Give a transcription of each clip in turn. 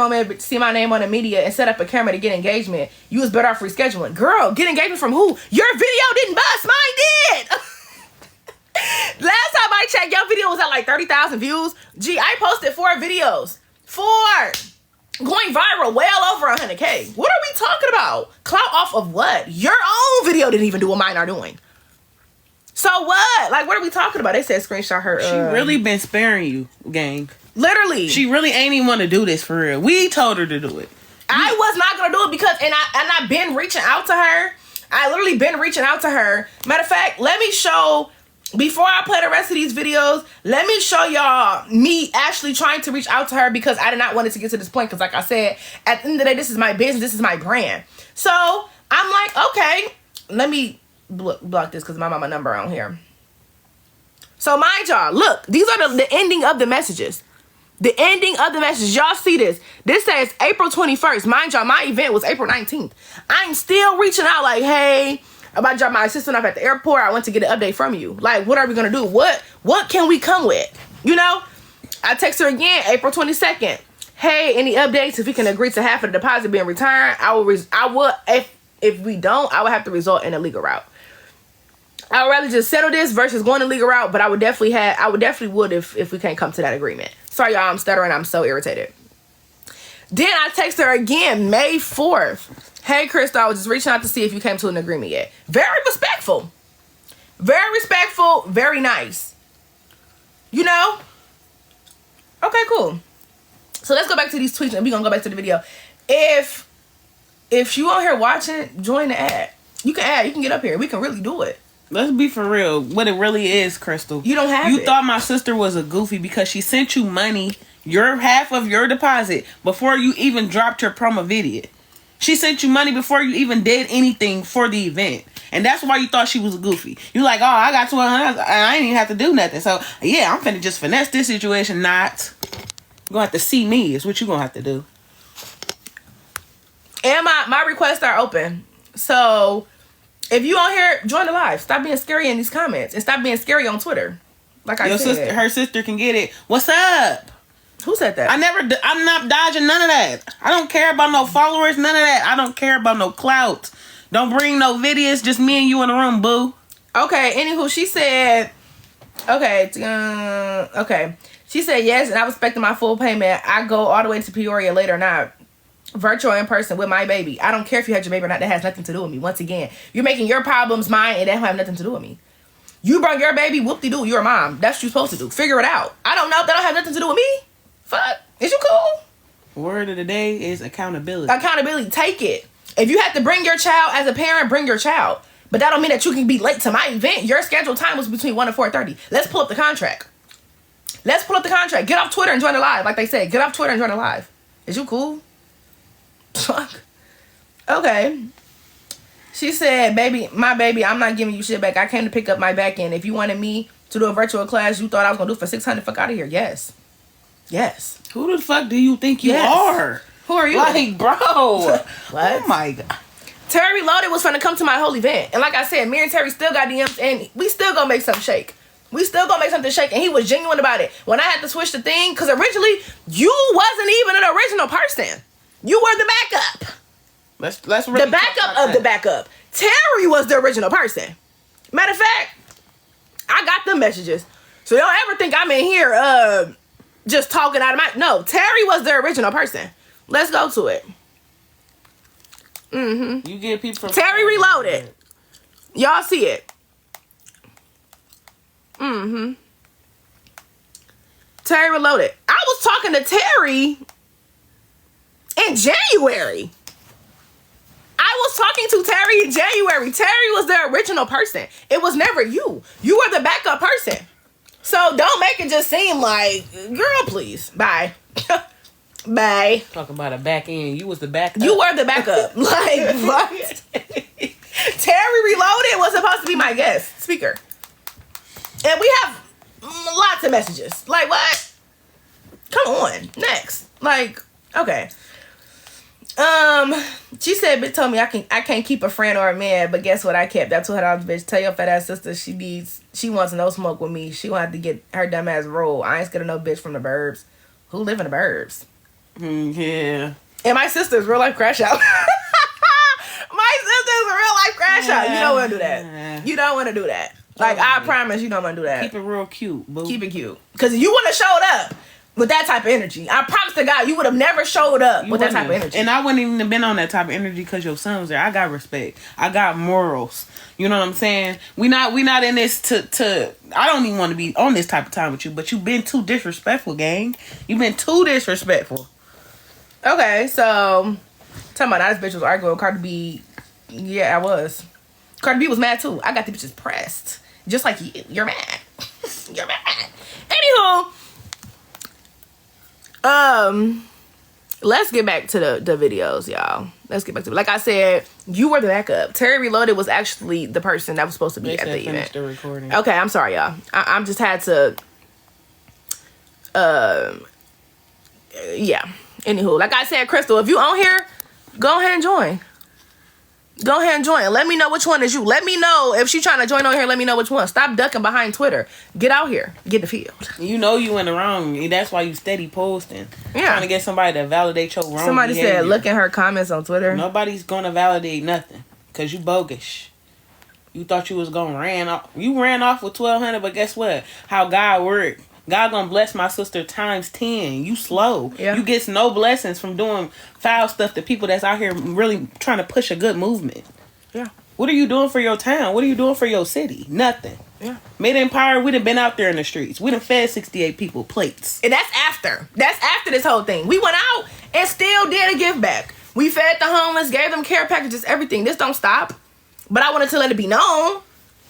moment, see my name on the media and set up a camera to get engagement. You was better off rescheduling. Girl, get engagement from who? Your video didn't bust. Mine did. Last time I checked, your video was at like 30,000 views. Gee, I posted 4 videos. 4. Going viral, well over 100K. What are we talking about? Clout off of what? Your own video didn't even do what mine are doing. So what? Like, what are we talking about? They said screenshot her. She really been sparing you, gang. Literally. She really ain't even want to do this for real. We told her to do it. I was not going to do it because, and I've been reaching out to her. I literally been reaching out to her. Matter of fact, let me show, before I play the rest of these videos, let me show y'all me actually trying to reach out to her because I did not want it to get to this point. Because like I said, at the end of the day, this is my business. This is my brand. So I'm like, okay, let me block this because my mama number on here. So mind y'all, look, these are the ending of the messages. The ending of the message. Y'all see this. This says April 21st. Mind y'all, my event was April 19th. I'm still reaching out like, hey, I'm about to drop my assistant off at the airport. I want to get an update from you. Like, what are we going to do? What can we come with? You know? I text her again, April 22nd. Hey, any updates? If we can agree to half of the deposit being returned, I will, if we don't, I would have to resort in a legal route. I would rather just settle this versus going the legal route, but I would definitely if we can't come to that agreement. Sorry, y'all, I'm stuttering. I'm so irritated. Then I text her again, May 4th. Hey, Crystal, I was just reaching out to see if you came to an agreement yet. Very respectful. Very respectful. Very nice. You know? Okay, cool. So let's go back to these tweets and we're going to go back to the video. If you on here watching, join the ad. You can add. You can get up here. We can really do it. Let's be for real. What it really is, Crystal. You don't have it. You thought my sister was a goofy because she sent you money, your half of your deposit, before you even dropped your promo video. She sent you money before you even did anything for the event. And that's why you thought she was a goofy. You like, oh, I got $200 and I ain't even have to do nothing. So, yeah, I'm finna just finesse this situation. Not. You're gonna have to see me is what you're gonna have to do. And my requests are open. So if you on here, join the live. Stop being scary in these comments. And stop being scary on Twitter. Like I said. Her sister can get it. What's up? Who said that? I'm not dodging none of that. I don't care about no followers, none of that. I don't care about no clout. Don't bring no videos, just me and you in the room, boo. Okay, anywho, she said, okay. She said yes, and I was expecting my full payment. I go all the way to Peoria later, not virtual in person with my baby. I don't care if you had your baby or not. That has nothing to do with me. Once again, you're making your problems mine, and that have nothing to do with me. You brought your baby, whoop-de-doo, you're a mom. That's what you're supposed to do. Figure it out. I don't know. That don't have nothing to do with me. Fuck. Is you cool? Word of the day is accountability. Accountability. Take it. If you have to bring your child as a parent, bring your child. But that don't mean that you can be late to my event. Your scheduled time was between 1 and 4:30. Let's pull up the contract. Get off Twitter and join the live. Like they said, get off Twitter and join the live. Is you cool? Fuck. Okay. She said, my baby, I'm not giving you shit back. I came to pick up my back end. If you wanted me to do a virtual class you thought I was going to do for $600, fuck out of here. Yes. Who the fuck do you think you are? Who are you? Like, bro. What? Oh my God. Terry Reloaded was finna come to my whole event. And like I said, me and Terry still got DMs and we still gonna make something shake. And he was genuine about it. When I had to switch the thing, because originally, you wasn't even an original person. You were the backup. Let's really the backup of the backup. Terry was the original person. Matter of fact, I got the messages. So don't ever think I'm in here just talking out of my... No, Terry was the original person. Let's go to it. You get people from... Terry Reloaded. Y'all see it. Terry Reloaded. I was talking to Terry in January. I was talking to Terry in January. Terry was the original person. It was never you. You were the backup person. So don't make it just seem like, girl, please. Bye. Bye. Talking about a back end. You was the backup. You were the backup. Like, what? Terry Reloaded was supposed to be my guest speaker. And we have lots of messages. Like, what? Come on. Next. Like, okay. She said, bitch told me I can't keep a friend or a man, but guess what I kept? That $200, bitch. Tell your fat ass sister she wants no smoke with me. She gonna have to get her dumb ass roll. I ain't scared of no bitch from the burbs. Who live in the burbs? Yeah. And my sister's real life crash out. My sister's a real life crash out. You don't want to do that. You don't want to do that. Like, I promise you don't want to do that. Keep it real cute, boo. Keep it cute. Because you would have showed up with that type of energy. I promise to God, you would have never showed up with that type of energy. And I wouldn't even have been on that type of energy because your son was there. I got respect. I got morals. You know what I'm saying? We not in this to I don't even want to be on this type of time with you, but you've been too disrespectful, gang. You've been too disrespectful. Okay, so talking about now this bitch was arguing with Cardi B. Yeah, I was. Cardi B was mad too. I got the bitches pressed. Just like you. You're mad. You're mad. Anywho. Let's get back to the videos, y'all. Let's get back to it. Like I said, you were the backup. Terry Reloaded was actually the person that was supposed to be at the event. The recording. Okay, I'm sorry, y'all. I'm just had to yeah. Anywho, like I said, Crystal, if you on here, go ahead and join. Go ahead and join. Let me know which one is you. Let me know if she trying to join on here. Let me know which one. Stop ducking behind Twitter. Get out here. Get the field. You know you in the wrong. That's why you steady posting. Yeah. Trying to get somebody to validate your wrong Somebody behavior. said, look at her comments on Twitter. Nobody's going to validate nothing. Because you bogus. You thought you was going to ran off. You ran off with 1,200, but guess what? How God worked. God gonna bless my sister times 10. You slow. Yeah. You get no blessings from doing foul stuff to people that's out here really trying to push a good movement. Yeah. What are you doing for your town? What are you doing for your city? Nothing. Yeah. Mid Empire, we done been out there in the streets. We done fed 68 people plates. And that's after. That's after this whole thing. We went out and still did a give back. We fed the homeless, gave them care packages, everything. This don't stop. But I wanted to let it be known.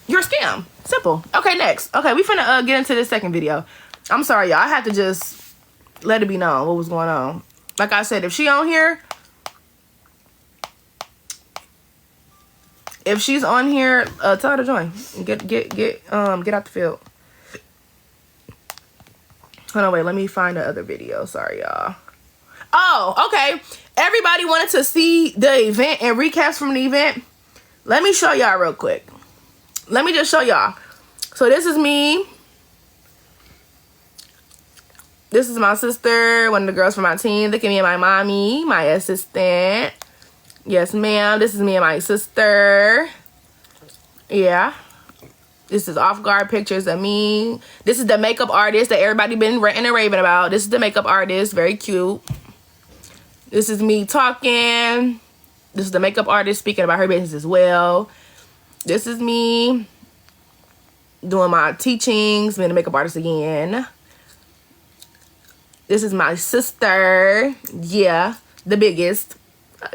You're a scam. Simple. Okay, next. Okay, we finna get into this second video. I'm sorry, y'all. I had to just let it be known what was going on. Like I said, if she on here, if she's on here, tell her to join. Get out the field. Hold on, wait. Let me find the other video. Sorry, y'all. Oh, okay. Everybody wanted to see the event and recaps from the event. Let me show y'all real quick. Let me just show y'all. So this is me. This is my sister, one of the girls from my team. Look at me and my mommy, my assistant. Yes, ma'am. This is me and my sister. Yeah. This is off-guard pictures of me. This is the makeup artist that everybody been ranting and raving about. This is the makeup artist. Very cute. This is me talking. This is the makeup artist speaking about her business as well. This is me doing my teachings, being a makeup artist again. This is my sister. Yeah, the biggest.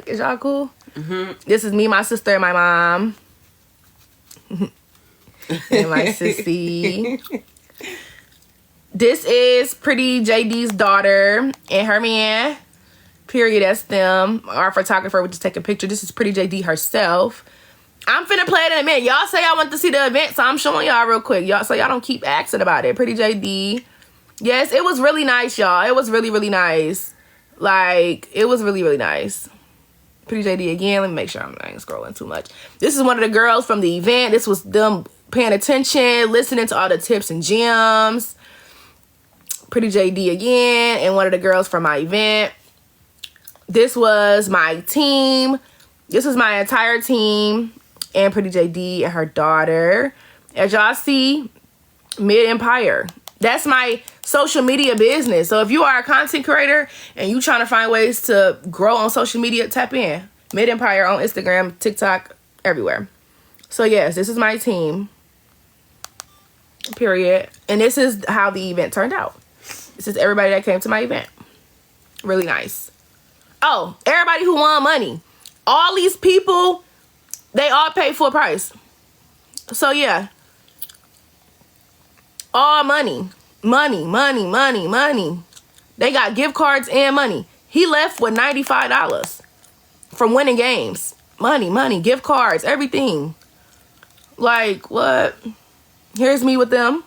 Is y'all cool? Mm-hmm. This is me, my sister, and my mom. And my sissy. This is Pretty JD's daughter and her man. Period. That's them. Our photographer would just take a picture. This is Pretty JD herself. I'm finna play it in a minute. Y'all say y'all want to see the event, so I'm showing y'all real quick. Y'all, so y'all don't keep asking about it. Pretty JD. Yes, it was really nice, y'all. It was really, really nice. Like, it was really, really nice. Pretty JD again. Let me make sure I ain't scrolling too much. This is one of the girls from the event. This was them paying attention, listening to all the tips and gems. Pretty JD again. And one of the girls from my event. This was my team. This was my entire team. And Pretty JD and her daughter. As y'all see, Mid Empire. That's my social media business. So if you are a content creator and you trying to find ways to grow on social media, tap in. Mid Empire on Instagram, TikTok, everywhere. So yes, this is my team. Period. And this is how the event turned out. This is everybody that came to my event. Really nice. Oh, everybody who won money. All these people, they all paid full price. So yeah. All money. Money, money, money, money. They got gift cards and money. He left with $95 from winning games. Money, money, gift cards, everything. Like, what? Here's me with them.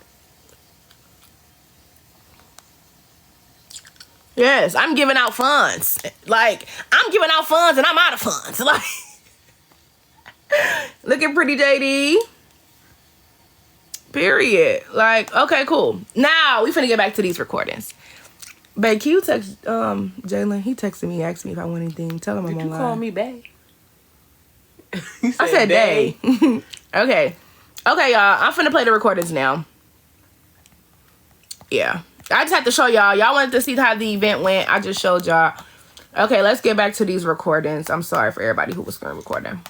Yes, I'm giving out funds. Like, I'm giving out funds and I'm out of funds. Like, look at Pretty JD. Period. Like, okay, cool. Now, we finna get back to these recordings. Babe, can you text Jalen? He texted me, asked me if I want anything. Tell him I'm Did online. you call me babe? I said day. Okay. Okay, y'all. I'm finna play the recordings now. Yeah. I just had to show y'all. Y'all wanted to see how the event went. I just showed y'all. Okay, let's get back to these recordings. I'm sorry for everybody who was screen recording.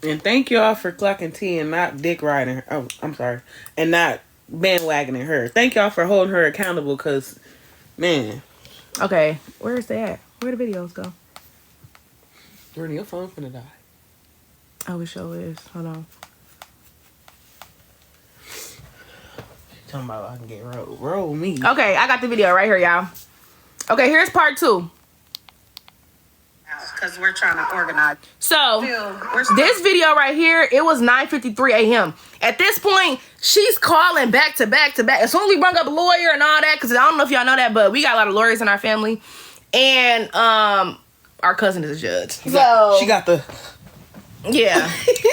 And thank y'all for clocking T and not dick riding her. Oh, I'm sorry. And not bandwagoning her. Thank y'all for holding her accountable, because, man. Okay, where is that? Where the videos go? Jordan, your phone's gonna die. Oh, it sure is. Hold on. Talking about I can get roll me. Okay, I got the video right here, y'all. Okay, here's part 2. Because we're trying to organize. So, We're this video right here, it was 9:53 a.m. At this point, she's calling back to back to back. As soon as we brought up a lawyer and all that, because I don't know if y'all know that, but we got a lot of lawyers in our family. And our cousin is a judge. She got the... Yeah.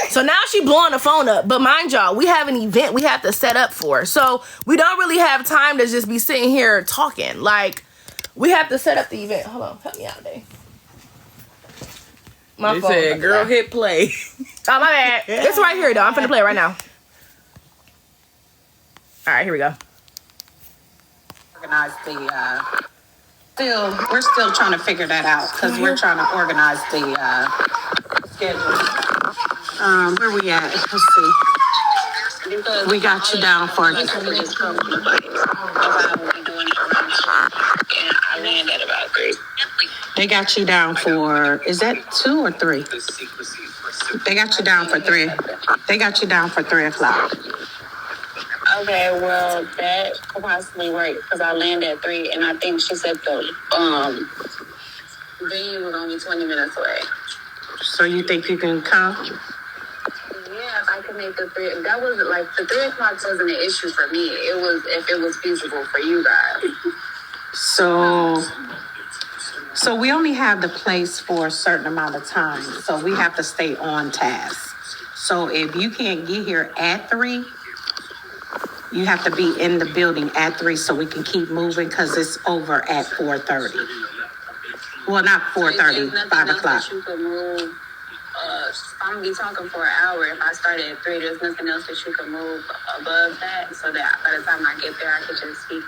So now she blowing the phone up. But mind y'all, we have an event we have to set up for. So we don't really have time to just be sitting here talking. Like, we have to set up the event. Hold on. Help me out, Dave. They said, girl, hit play. Oh, my bad. It's right here, though. I'm finna play it right now. All right, here we go. organize we're still trying to figure that out because we're trying to organize the schedule. Where we at? Let's see. We got you down for I land at about 3. They got you down for, is that 2 or 3? They got you down for 3. They got you down for 3 o'clock. Okay, well, that could possibly work because I land at 3, and I think she said the venue was only 20 minutes away. So you think you can come? Yeah, if I could make the 3, that wasn't like the 3 o'clock wasn't an issue for me. It was if it was feasible for you guys. So we only have the place for a certain amount of time, so we have to stay on task. So if you can't get here at 3, you have to be in the building at 3 so we can keep moving because it's over at 4:30. Well, not 4:30, 5 o'clock. You could move. I'm gonna be talking for an hour. If I started at 3, there's nothing else that you could move above that, so that by the time I get there, I could just speak.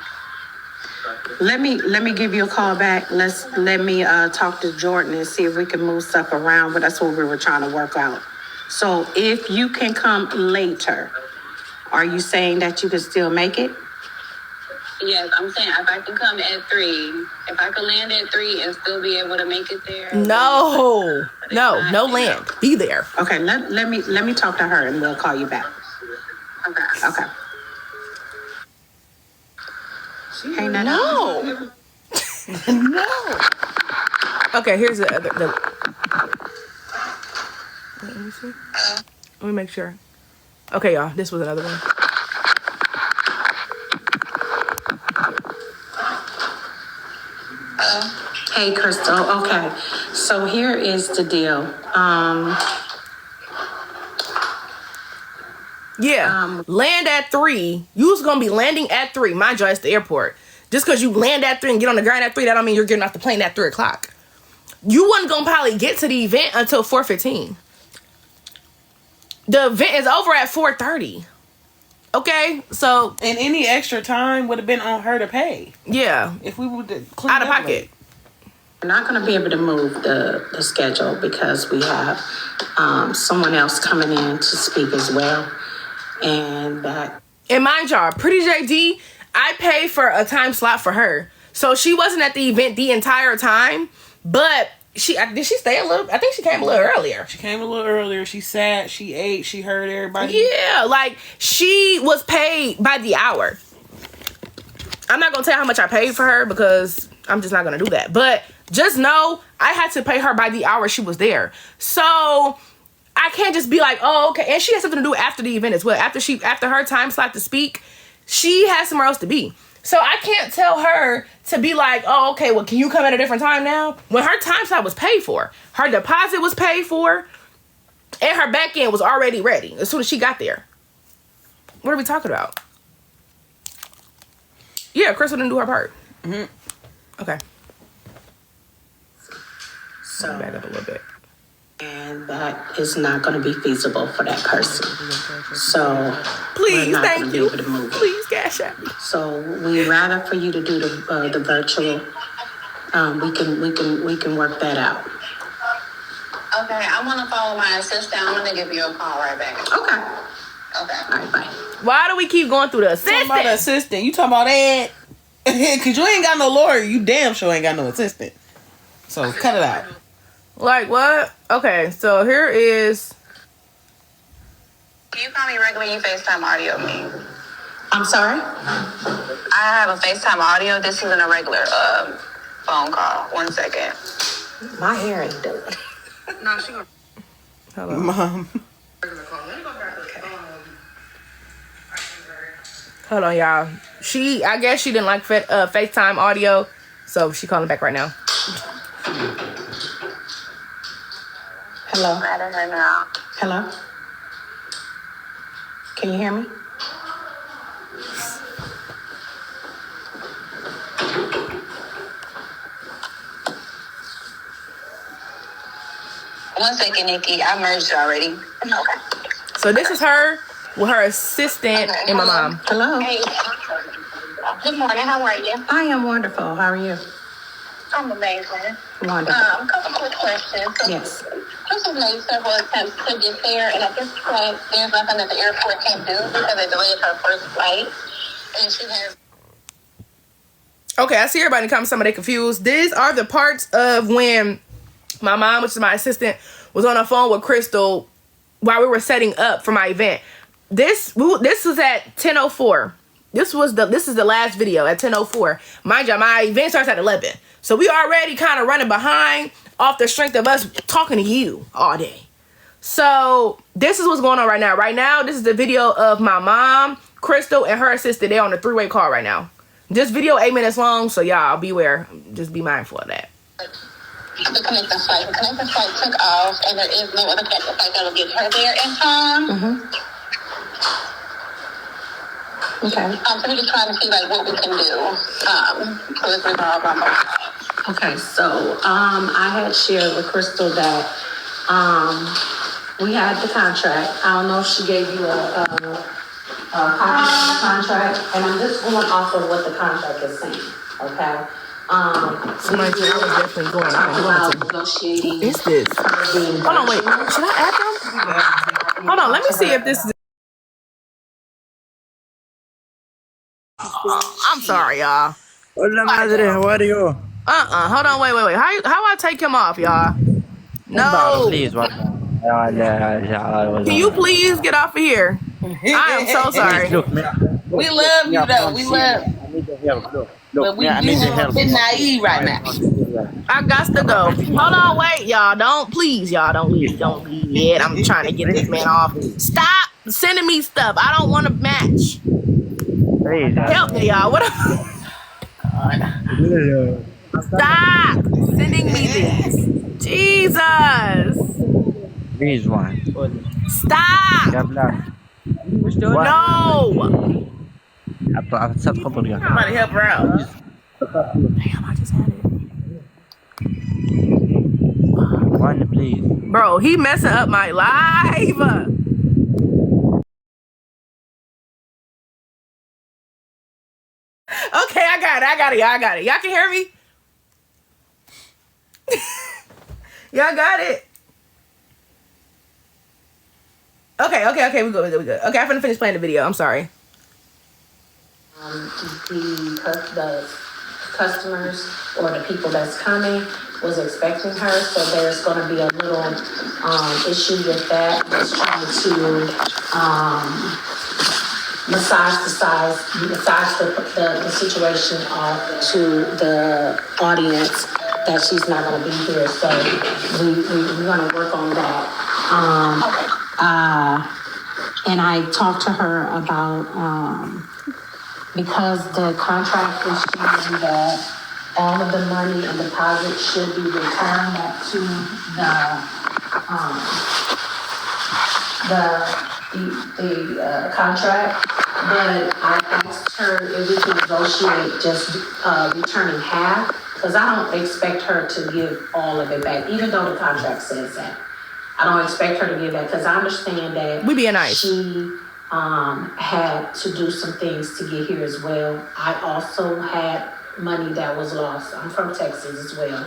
Let me give you a call back. Let me talk to Jordan and see if we can move stuff around. But that's what we were trying to work out. So if you can come later, are you saying that you can still make it? Yes, I'm saying if I can come at 3, if I could land at 3 and still be able to make it there. No land. Be there. Okay, let me talk to her and we'll call you back. Okay. Hey, No. No. Okay, here's the other. Let me see. Let me make sure. Okay, y'all. This was another one. Hey, Crystal. Okay, so here is the deal. Land at 3. You was gonna be landing at 3. Mind you, it's the airport. Just because you land at 3 and get on the ground at 3, that don't mean you're getting off the plane at 3 o'clock. You wasn't gonna probably get to the event until 4:15. The event is over at 4:30. Okay, so And any extra time would have been on her to pay. yeah, If we would out of pocket. We're not going to be able to move the schedule because we have someone else coming in to speak as well. And mind y'all, Pretty JD, I paid for a time slot for her. So she wasn't at the event the entire time, but did she stay a little? I think she came a little earlier. She came a little earlier. She sat, she ate, she heard everybody. Yeah, like she was paid by the hour. I'm not going to tell you how much I paid for her because I'm just not going to do that. But just know I had to pay her by the hour she was there. So I can't just be like, oh, okay. And she has something to do after the event as well. After her time slot to speak, she has somewhere else to be. So I can't tell her to be like, oh, okay, well, can you come at a different time now? When her time slot was paid for, her deposit was paid for, and her back end was already ready as soon as she got there. What are we talking about? Yeah, Crystal didn't do her part. Okay. So, Back up a little bit. and that is not going to be feasible for that person. So, Please, we're not thank gonna be you. able to move it. Please, cash at me. So we'd rather for you to do the virtual. We can work that out. Okay, I want to follow my assistant. I'm going to give you a call right back. Okay. Okay. All right. Bye. Why do we keep going through the Talking about assistant? assistant. You talking about that? Because you ain't got no lawyer. You damn sure ain't got no assistant. So cut it out. Like what? Okay, so here is. Can you call me regular? You FaceTime audio me. I'm sorry. I have a FaceTime audio. This isn't a regular phone call. 1 second. My hair ain't done. No, she gonna... Hello. Mom. Hold on, y'all. I guess she didn't like FaceTime audio, so she calling back right now. Hello. I don't know now. Hello. Can you hear me? One second, Nikki. I merged it already. Okay. So this is her with her assistant and my mom. Hello. Hey. Good morning. How are you? I am wonderful. How are you? I'm amazing. Wonderful. A couple quick questions. So Yes. Chris has made several attempts to get there, and at this point, there's nothing that the airport can do because they delayed her first flight, and she has... Okay, I see everybody in the comments. Somebody confused. These are the parts of when my mom, which is my assistant, was on the phone with Crystal while we were setting up for my event. This was at 10:04. This is the last video at 10:04. Mind you, my event starts at 11. So we already kind of running behind off the strength of us talking to you all day. So this is what's going on right now. Right now, this is the video of my mom, Crystal, and her assistant. They're on the 3-way call right now. This video 8 minutes long, so y'all beware. Just be mindful of that. The connecting flight. The connecting flight took off, and there is no other connecting flight that will get her there in time. Okay. So we're just trying to see like what we can do to resolve our most. Okay. So I had shared with Crystal that we had the contract. I don't know if she gave you a copy of the contract, and I'm just going off of what the contract is saying. Okay. Somebody said I was definitely going. About negotiating. What is this? Hold on, wait. Should I add them? Hold on, let me see if this is. I'm sorry, y'all. Hola madre, how are you? Hold on, wait. How I take him off, y'all? No. Please, what? Can you please get off of here? I am so sorry. Look, We love you though. We love. I need your help. Look, But we I need your help. been naive right now. I got to go. Hold on, wait, y'all. Don't leave. Don't leave yet. I'm trying to get this man off. Stop sending me stuff. I don't want to match. Please, Help me, y'all. What? Stop sending me this. Jesus. please one. Stop. يا بلاد. No. تفضل يا. Somebody help her out. Damn, I just had it. One please. Bro, he messing up my life. Okay, I got it. Y'all can hear me? Y'all got it? Okay, we good. Okay, I'm finna finish playing the video. I'm sorry. The customers or the people that's coming was expecting her, so there's going to be a little issue with that. Just trying to massage the situation to the audience that she's not going to be here. So we're going to work on that. And I talked to her about because the contract is showing that all of the money and deposits should be returned back to the contract. but I asked her if we can negotiate just returning half, because I don't expect her to give all of it back, even though the contract says that. I don't expect her to give that, because I understand that We being nice. she had to do some things to get here as well. I also had money that was lost. I'm from Texas as well,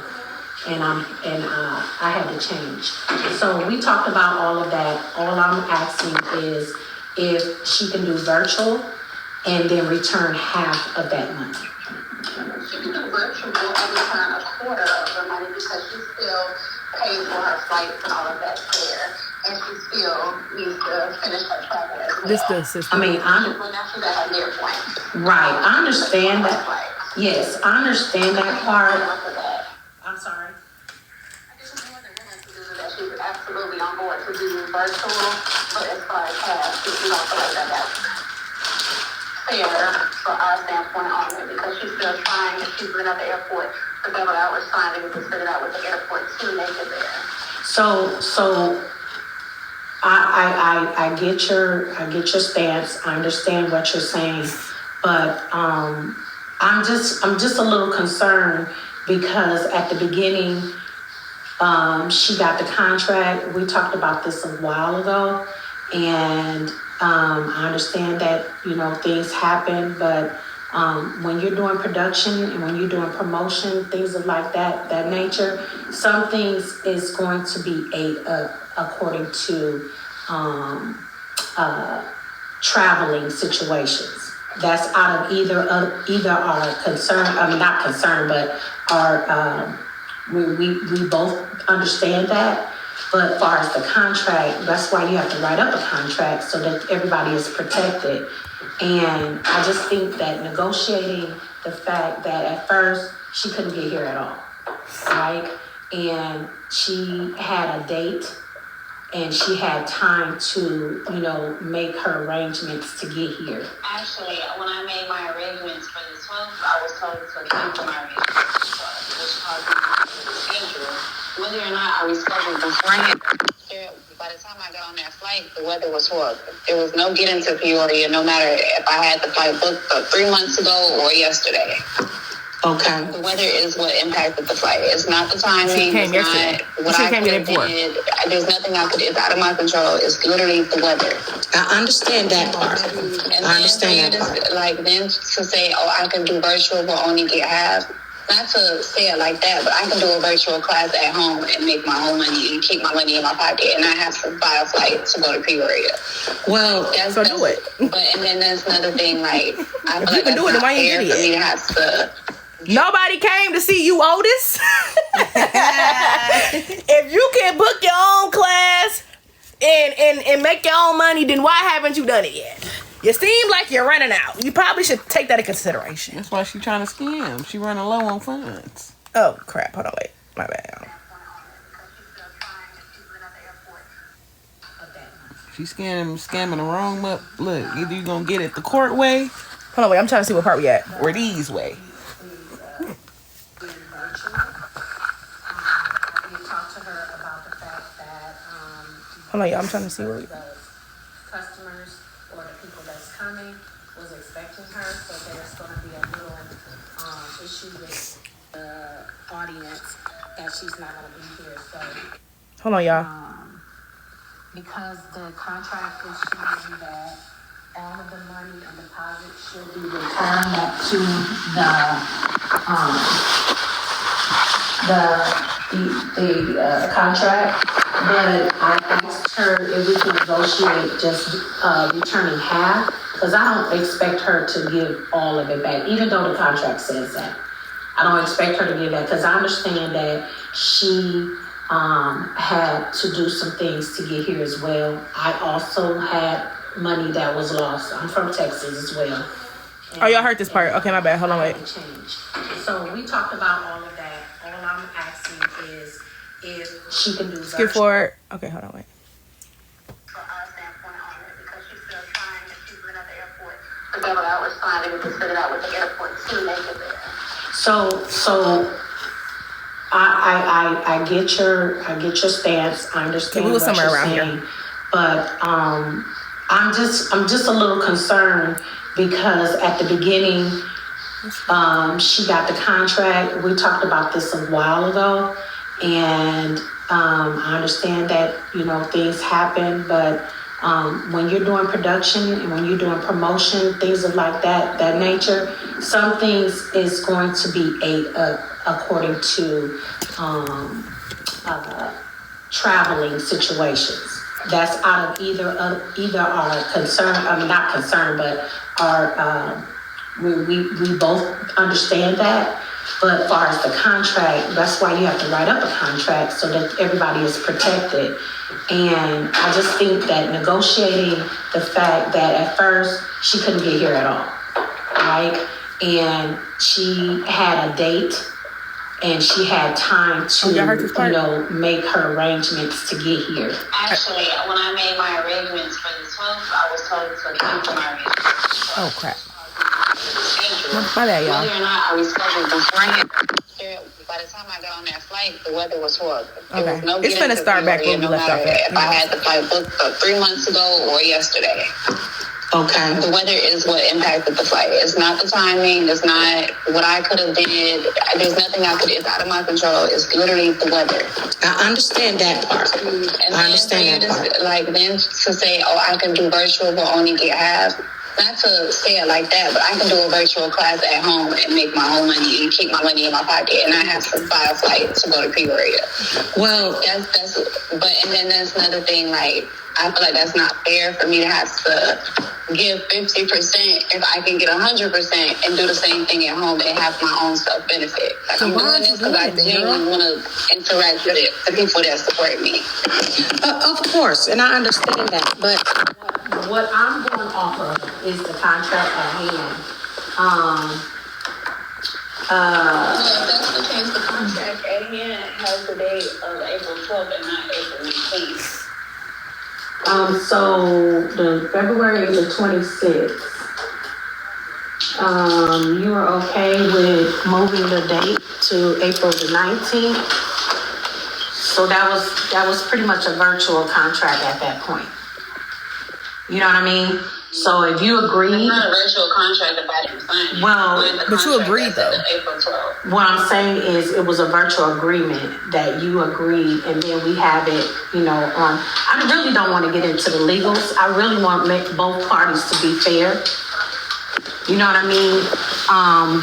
and I had to change. So we talked about all of that. All I'm asking is if she can do virtual and then return half of that money. She can do virtual and return a quarter of her money because she still pays for her flights and all of that there. And she still needs to finish her travel as well. This the system. I mean, When she's at her near point. right. I understand that. Yes, I understand that part. I'm sorry. I just more than willing to do that. She's absolutely on board to do virtual, but as far as cash, we don't feel like that's fair for our standpoint on it because she's still trying and she's been at the airport for several hours trying to get this figured out with the airport to make it there. So I get your stance. I understand what you're saying, but I'm just a little concerned because at the beginning she got the contract. We talked about this a while ago, and I understand that things happen, but when you're doing production and when you're doing promotion, things of like that nature, some things is going to be according to traveling situations. That's out of either our concern. I mean, not concern, but our we both understand that. But as far as the contract, that's why you have to write up a contract so that everybody is protected. And I just think that negotiating the fact that at first she couldn't get here at all, right? And she had a date and she had time to, make her arrangements to get here. Actually, when I made my arrangements for the 12th, I was told to cancel my arrangements, which caused me to schedule. Whether or not I rescheduled beforehand, by the time I got on that flight, the weather was horrible. There was no getting to Peoria, no matter if I had the flight booked 3 months ago or yesterday. Okay. The weather is what impacted the flight. It's not the timing. She came it's yesterday. not what I could have did. There's nothing I could do. It's out of my control. It's literally the weather. I understand that part. And I understand that part. Then to say, I can do virtual but only get half. Not to say it like that, but I can do a virtual class at home and make my own money and keep my money in my pocket and not have to buy a flight to go to Peoria. Well, so do it. And then there's another thing, I feel you like can do it, then why you fair idiot? for me to have to. Nobody came to see you, Otis. If you can book your own class and make your own money, then why haven't you done it yet? You seem like you're running out. You probably should take that into consideration. That's why she trying to scam. She running low on funds. Oh, crap. Hold on, wait. My bad. She's scamming the wrong look, either you gonna get it the court way Hold on, wait. I'm trying to see what part we at. or these way. Hold on, y'all. I'm trying to see where we Customers or the people that's coming was expecting her, so there's going to be a little issue with the audience that she's not going to be here. So, Hold on, y'all. because the contract is showing that all of the money and deposit should be returned back to the contract, but I asked her if we can negotiate just returning half, because I don't expect her to give all of it back, even though the contract says that. I don't expect her to give that, because I understand that she had to do some things to get here as well. I also had money that was lost. I'm from Texas as well. Oh, y'all heard this part. Okay, my bad. Hold on, wait. So we talked about all of that. All I'm asking is if she can do Skip forward. Okay, hold on, wait. For our standpoint on it, because she's still trying and she's been at the airport for several hours trying to get this figured out with the airport to make it there. So I get your stance. I understand Okay, we were what somewhere you're around saying, here. but I'm just a little concerned because at the beginning, she got the contract. We talked about this a while ago, and I understand that things happen, but when you're doing production and when you're doing promotion, things of like that nature, some things is going to be according to traveling situations. That's out of either our concern. I mean, not concern, but our we both understand that. But as far as the contract, that's why you have to write up a contract so that everybody is protected. And I just think that negotiating the fact that at first she couldn't get here at all, right? And she had a date and she had time to, make her arrangements to get here. Actually, when I made my arrangements for the 12th, I was told to cancel my arrangements. Oh crap. Schedule. My bad, y'all. Whether or not I rescheduled beforehand, by the time I got on that flight, the weather was horrible. Okay. It's gonna start back where we left off at. If I had the flight booked 3 months ago or yesterday. Okay. The weather is what impacted the flight. It's not the timing. It's not what I could have did. There's nothing I could. It's out of my control. It's literally the weather. I understand that part. And I understand that part. Then to say, oh, I can do virtual but only get half. Not to say it like that, but I can do a virtual class at home and make my own money and keep my money in my pocket, and I have to buy a flight to go to Peoria. Well, and then there's another thing, like, I feel like that's not fair for me to have to give 50% if I can get 100% and do the same thing at home and have my own self benefit. Like, I'm doing this because I genuinely want to interact with the people that support me. Of course, and I understand that, but what I'm going off of is the contract at hand. If that's the case, the contract at hand has the date of April 12th and not April 19th. So the February is the 26th. You are okay with moving the date to April the 19th? So that was pretty much a virtual contract at that point. You know what I mean? So if you agree, it's not a virtual contract if I didn't sign it. Well, but you agreed though. April 12th. What I'm saying is it was a virtual agreement that you agreed, and then we have it, on. I really don't want to get into the legals. I really want to make both parties to be fair. You know what I mean?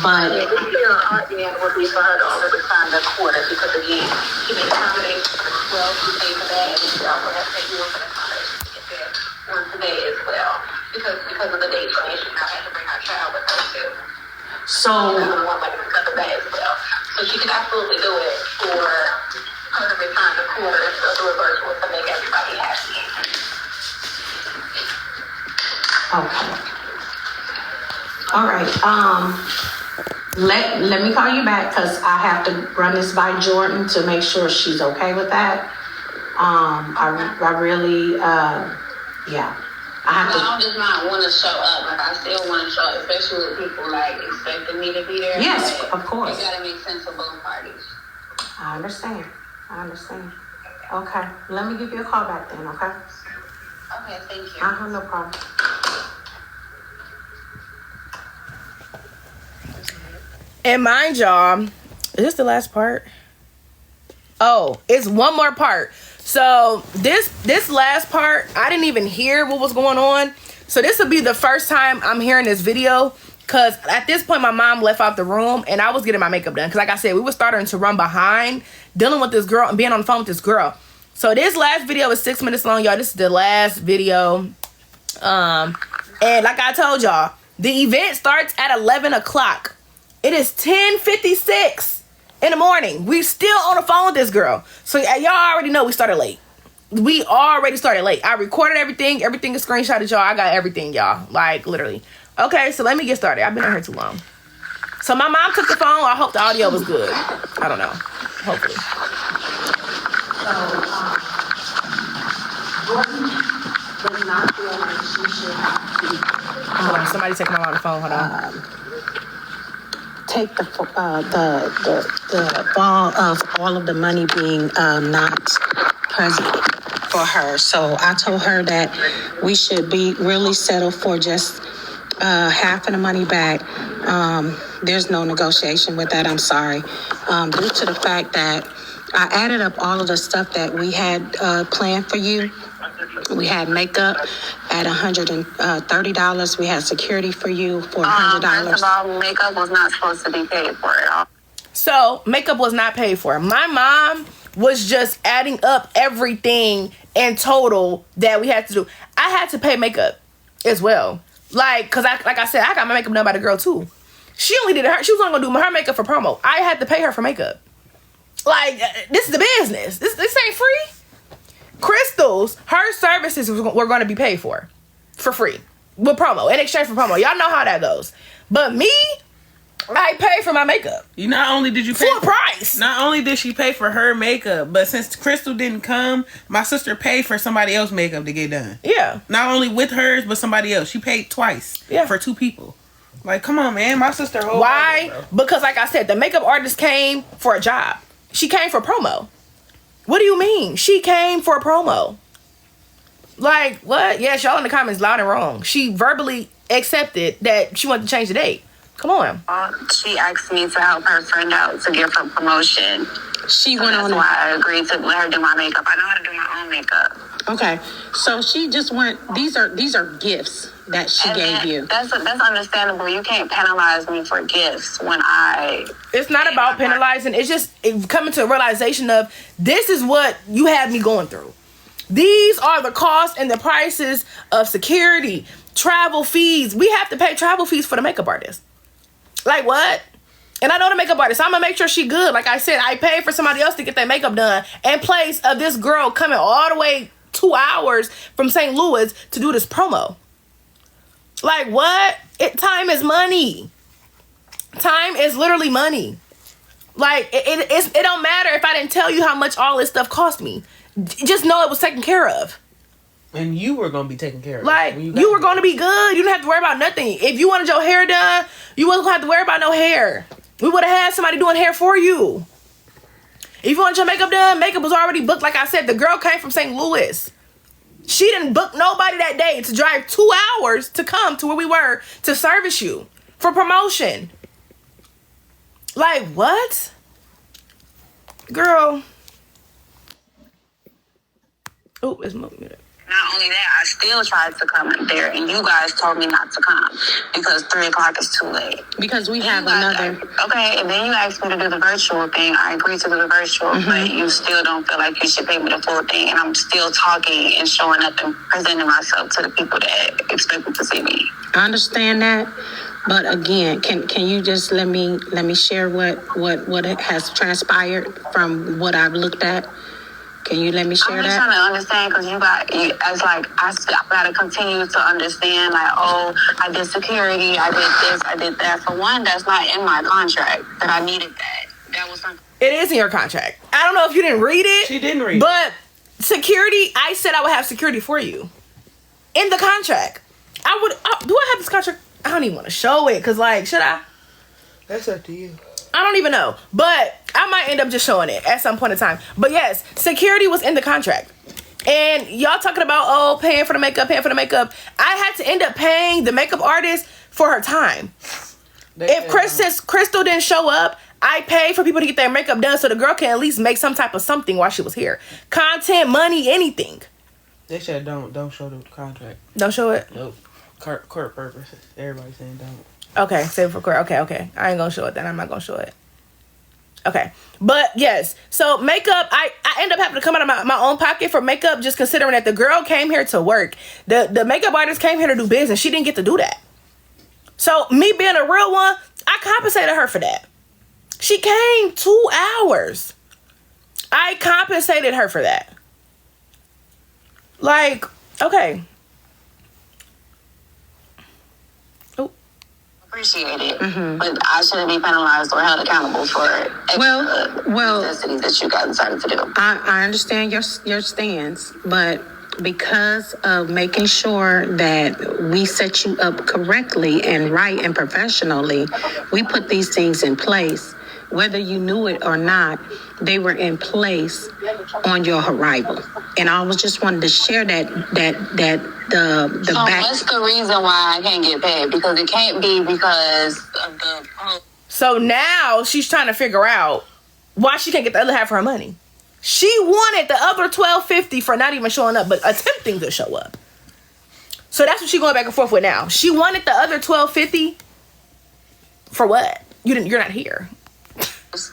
But the argument would be for her to already sign the quarter because again, she made accommodations for the 12th, she paid for that, and she also has to pay for the accommodations to get there on today as well. Because of the date change, she now had to bring her child with her too. So Because of that as well. So she could absolutely do it for her to return the quarter and still do it virtual to make everybody happy. okay. All right. Let me call you back because I have to run this by Jordan to make sure she's okay with that. I really, yeah. I just not want to show up. Like, I still want to show up, especially with people, like, expecting me to be there. Yes, of course. It got to make sense for both parties. I understand. Okay. Let me give you a call back then, okay? Okay, thank you. No problem. And mind y'all, is this the last part? Oh, it's one more part. So this last part, I didn't even hear what was going on. So this will be the first time I'm hearing this video, because at this point my mom left out the room and I was getting my makeup done. Because like I said, we were starting to run behind dealing with this girl and being on the phone with this girl. So this last video is 6 minutes long, y'all. This is the last video. And like I told y'all, the event starts at 11 o'clock. It is 10:56 in the morning. We still on the phone with this girl. So y'all already know we started late. We already started late. I recorded everything. Everything is screenshotted, y'all. I got everything, y'all. Like, literally. Okay, so let me get started. I've been on here too long. So my mom took the phone. I hope the audio was good. I don't know. Hopefully. Jordan does not feel like she should have to. Hold on, somebody take my mom on the phone. Hold on. Take the fall of all of the money being not present for her. So I told her that we should be really settled for just half of the money back. There's no negotiation with that. I'm sorry. Due to the fact that I added up all of the stuff that we had planned for you. We had makeup at $130. We had security for you for $100. First of all, makeup was not supposed to be paid for at all. So makeup was not paid for. My mom was just adding up everything in total that we had to do. I had to pay makeup as well. Cause I said, I got my makeup done by the girl too. She only did she was only gonna do her makeup for promo. I had to pay her for makeup. This is the business. This ain't free. Crystals, her services were going to be paid for free with promo, in exchange for promo. Y'all know how that goes. But me, I paid for my makeup. You not only did you pay full price. Not only did she pay for her makeup, but since Crystal didn't come, my sister paid for somebody else's makeup to get done. Yeah. Not only with hers, but somebody else. She paid twice. Yeah. For 2 people. Like, come on, man. My sister. Why? Because, like I said, the makeup artist came for a job. She came for promo. What do you mean? She came for a promo. Like, what? Yes, y'all in the comments loud and wrong. She verbally accepted that she wanted to change the date. Come on. She asked me to help her friend out to give her promotion. She went on. That's why I agreed to let her do my makeup. I know how to do my own makeup. Okay, so she just went. These are gifts that she gave you. That's understandable. You can't penalize me for gifts when I. It's not about penalizing. It's just coming to a realization of this is what you had me going through. These are the costs and the prices of security, travel fees. We have to pay travel fees for the makeup artist. Like what? And I know the makeup artist. So I'm gonna make sure she good. Like I said, I paid for somebody else to get their makeup done in place of this girl coming all the way 2 hours from St. Louis to do this promo. Like what? Time is money. Time is literally money. Like it don't matter if I didn't tell you how much all this stuff cost me. Just know it was taken care of. And you were going to be taken care of. Like, you were going to be good. You didn't have to worry about nothing. If you wanted your hair done, you wasn't going to have to worry about no hair. We would have had somebody doing hair for you. If you wanted your makeup done, makeup was already booked. Like I said, the girl came from St. Louis. She didn't book nobody that day to drive 2 hours to come to where we were to service you for promotion. Like, what? Girl. Oh, it's muted. Not only that, I still tried to come in there, and you guys told me not to come because 3 o'clock is too late. Because we have another. Okay, and then you asked me to do the virtual thing. I agreed to do the virtual, but you still don't feel like you should pay me the full thing, and I'm still talking and showing up and presenting myself to the people that expected to see me. I understand that, but again, can you just let me share what has transpired from what I've looked at? Can you let me share that? I'm just trying to understand because I got to continue to understand, like, oh, I did security, I did this, I did that. For one, that's not in my contract that I needed that. That was something. It is in your contract. I don't know if you didn't read it. She didn't read it. But security, I said I would have security for you. In the contract. Do I have this contract? I don't even want to show it because, like, should I? That's up to you. I don't even know. But I might end up just showing it at some point in time. But yes, security was in the contract. And y'all talking about, paying for the makeup. I had to end up paying the makeup artist for her time. If Crystal didn't show up, I paid for people to get their makeup done so the girl can at least make some type of something while she was here. Content, money, anything. They said don't show the contract. Don't show it? Nope. Court purposes. Everybody's saying don't. Okay, save it for court. Okay. I ain't gonna show it then. I'm not gonna show it. Okay. But yes, so makeup, I end up having to come out of my own pocket for makeup, just considering that the girl came here to work. The makeup artist came here to do business. She didn't get to do that. So me being a real one, I compensated her for that. She came 2 hours. I compensated her for that. Like, okay. Appreciate it, but I shouldn't be penalized or held accountable for necessities that you guys decided to do. I understand your stance, but because of making sure that we set you up correctly and right and professionally, we put these things in place. whether you knew it or not, they were in place on your arrival. And I was just wanted to share that the So back. what's the reason why I can't get paid? Because it can't be because of the post. So now she's trying to figure out why she can't get the other half of her money. She wanted the other $1,250 for not even showing up, but attempting to show up. So that's what she's going back and forth with now. She wanted the other $1,250 for what? You're not here.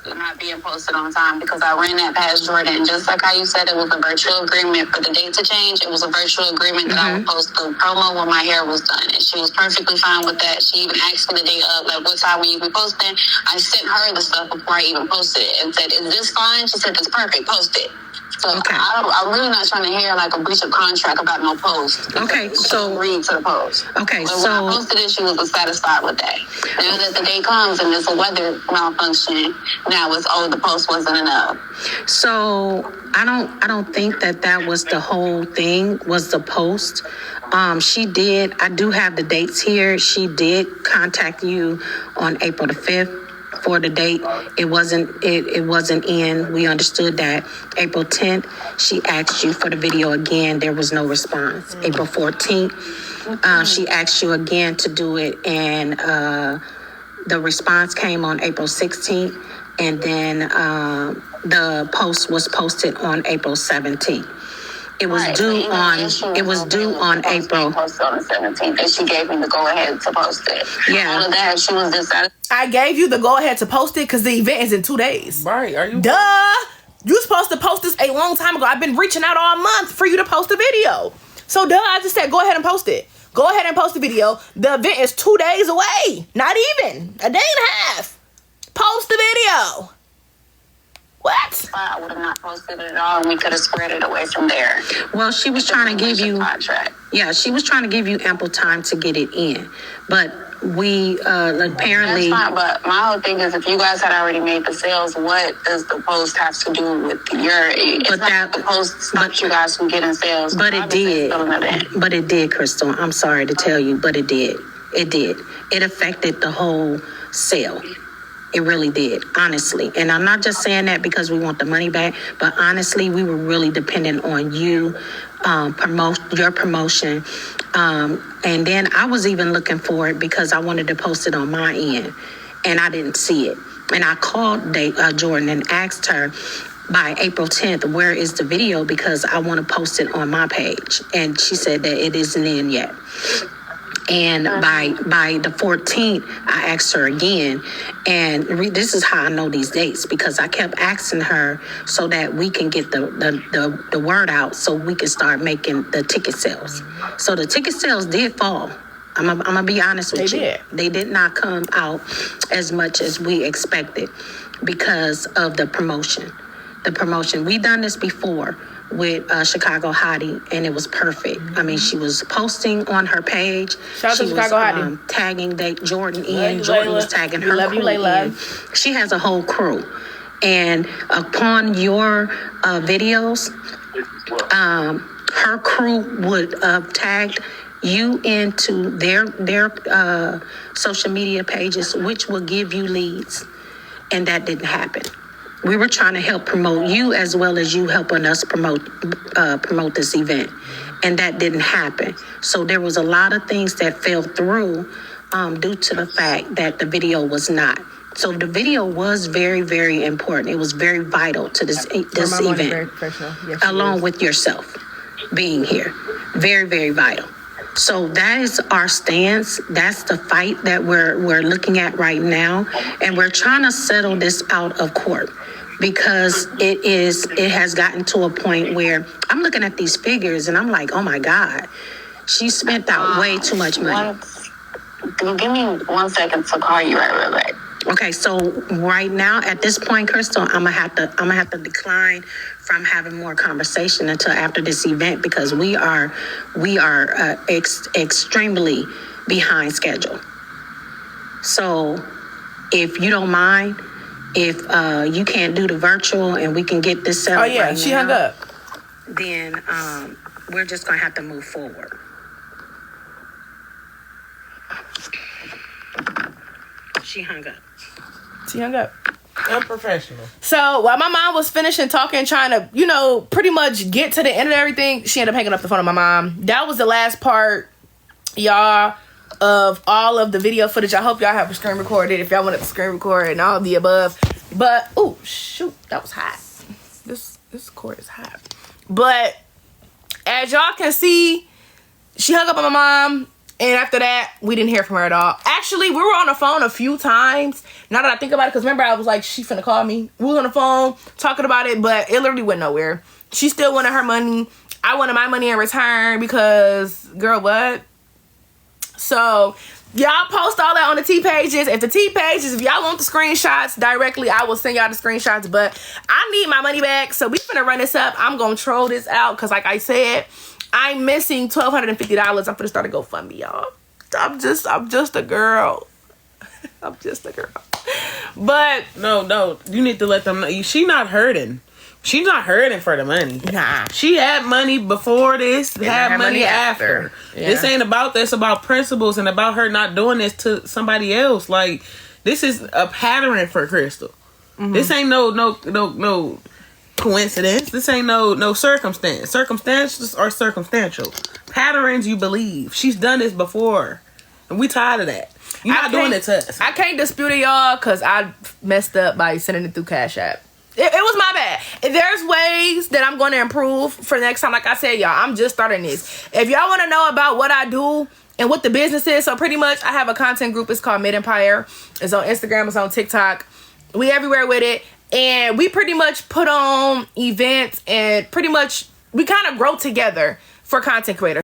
Not being posted on time because I ran that past Jordan. Just like how you said it was a virtual agreement for the date to change, it was a virtual agreement that I would post the promo when my hair was done. And she was perfectly fine with that. She even asked me the day of, like, what time will you be posting? I sent her the stuff before I even posted it and said, is this fine? She said, it's perfect, post it. So I'm really not trying to hear like a breach of contract about no post. Okay, so agreed to the post. Okay, but so when I posted it, she was satisfied with that. Now that the day comes and it's a weather malfunction, now it's the post wasn't enough. So I don't think that was the whole thing. Was the post? She did. I do have the dates here. She did contact you on April the 5th. For the date, it wasn't in. We understood that. April 10th, she asked you for the video again. There was no response. April 14th, she asked you again to do it, and the response came on April 16th, and then the post was posted on April 17th. It was due on April. Posted on the 17th, and she gave me the go ahead to post it. Yeah. All of that, she was dissatisfied. I gave you the go ahead to post it because the event is in 2 days. Right? Are you? Duh! You supposed to post this a long time ago. I've been reaching out all month for you to post a video. So I just said go ahead and post it. Go ahead and post the video. The event is 2 days away. Not even. A day and a half. Post the video. What? I would have not posted it at all, and we could have squared it away from there. Well, she was trying to give you contract. Yeah, she was trying to give you ample time to get it in, but we apparently. That's fine, but my whole thing is, if you guys had already made the sales, what does the post have to do with the post stops you guys from getting sales? But it did. But it did, Crystal. I'm sorry to tell you, but it did. It did. It affected the whole sale. It really did, honestly. And I'm not just saying that because we want the money back, but honestly, we were really dependent on you, your promotion. And then I was even looking for it because I wanted to post it on my end, and I didn't see it. And I called Jordan and asked her by April 10th, where is the video? Because I want to post it on my page. And she said that it isn't in yet. And by the 14th, I asked her again, and this is how I know these dates, because I kept asking her so that we can get the word out, so we can start making the ticket sales. So the ticket sales did fall. I'm gonna be honest with you. They did not come out as much as we expected because of the promotion. We done this before with Chicago Hottie, and it was perfect. I mean, she was posting on her page. Shout out to Chicago Hottie. Tagging Jordan in. Jordan was tagging her crew in. She has a whole crew. And upon your videos, her crew would tag you into their social media pages, which will give you leads. And that didn't happen. We were trying to help promote you as well as you helping us promote this event. And that didn't happen. So there was a lot of things that fell through due to the fact that the video was not. So the video was very, very important. It was very vital to this event, along with yourself being here. Very, very vital. So that is our stance. That's the fight that we're looking at right now. And we're trying to settle this out of court. Because it has gotten to a point where I'm looking at these figures and I'm like, oh my God, she spent out way too much money. Give me 1 second to call you right back. Okay, so right now at this point, Crystal, I'm gonna have to decline from having more conversation until after this event, because we are extremely behind schedule. So if you don't mind. If you can't do the virtual and we can get this set up right she now, hung up. Then we're just going to have to move forward. She hung up. Unprofessional. So while my mom was finishing talking, trying to, you know, pretty much get to the end of everything, she ended up hanging up the phone on my mom. That was the last part, y'all, of all of the video footage. I hope y'all have a screen recorded if y'all wanted to screen record and all of the above. But oh shoot, that was hot. This cord is hot. But as y'all can see, she hung up on my mom. And after that, we didn't hear from her at all. Actually, we were on the phone a few times. Now that I think about it, because remember I was like, she finna call me. We was on the phone talking about it, but it literally went nowhere. She still wanted her money. I wanted my money in return because, girl, what? So, y'all post all that on the T pages. If the T pages, if y'all want the screenshots directly, I will send y'all the screenshots. But I need my money back, so we finna run this up. I'm gonna troll this out because, like I said, I'm missing $1,250. I'm finna start a GoFundMe, y'all. I'm just a girl. I'm just a girl. But No, you need to let them know. She not hurting. She's not hurting for the money. nah. She had money before this, had money after. Yeah. This ain't about this, about principles and about her not doing this to somebody else. Like, this is a pattern for Crystal. Mm-hmm. This ain't no coincidence. This ain't no circumstance. Circumstances are circumstantial. Patterns you believe. She's done this before. And we tired of that. You're not doing it to us. I can't dispute it, y'all, because I messed up by sending it through Cash App. It was my bad. There's ways that I'm going to improve for next time. Like I said, y'all, I'm just starting this. If y'all want to know about what I do and what the business is, so pretty much I have a content group. It's called Mid Empire. It's on Instagram. It's on TikTok. We everywhere with it. And we pretty much put on events and pretty much we kind of grow together for content creators.